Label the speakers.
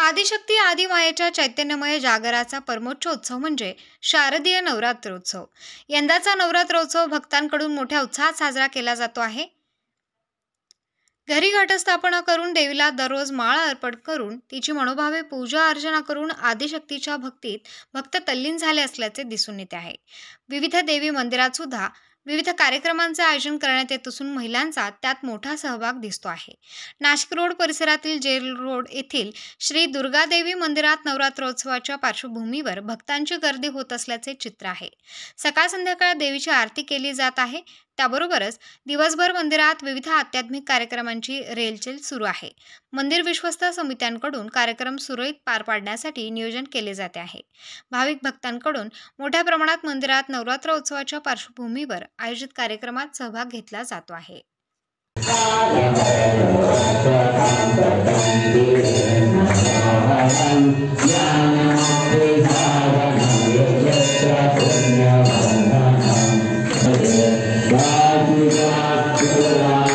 Speaker 1: आदिशक्ती आदिमायेच्या चैतन्यमय जागराचा परमोच्च उत्सव म्हणजे शारदीय नवरात्रोत्सव। यंदाचा नवरात्रोत्सव भक्तांकडून मोठ्या उत्साहात साजरा केला जातो आहे। घरी घटस्थापना करून देवीला दररोज माळ अर्पण करून तिची मनोभावे पूजा अर्चना करून आदिशक्तीच्या भक्तीत भक्त तल्लीन झाले असल्याचे दिसून येते आहे। विविध देवी मंदिरात सुद्धा विविध कार्यक्रमांचे आयोजन करण्यात येत असून महिलांचा त्यात मोठा सहभाग दिसतो आहे। नाशिक रोड परिसरातील जेल रोड येथील श्री दुर्गादेवी मंदिरात नवरात्रोत्सवाच्या पार्श्वभूमीवर भक्तांची गर्दी होत असल्याचे चित्र आहे। सकाळ संध्याकाळ देवीची आरती केली जात आहे। त्याबरोबरच दिवसभर मंदिरात विविध आध्यात्मिक कार्यक्रमांची रेलचेल सुरू आहे। मंदिर विश्वस्त समित्यांकडून कार्यक्रम सुरळीत पार पाडण्यासाठी नियोजन केले जाते आहे। भाविक भक्तांकडून मोठ्या प्रमाणात मंदिरात नवरात्रोत्सवाच्या पार्श्वभूमीवर आयोजित कार्यक्रमात सहभाग घेतला जातो आहे।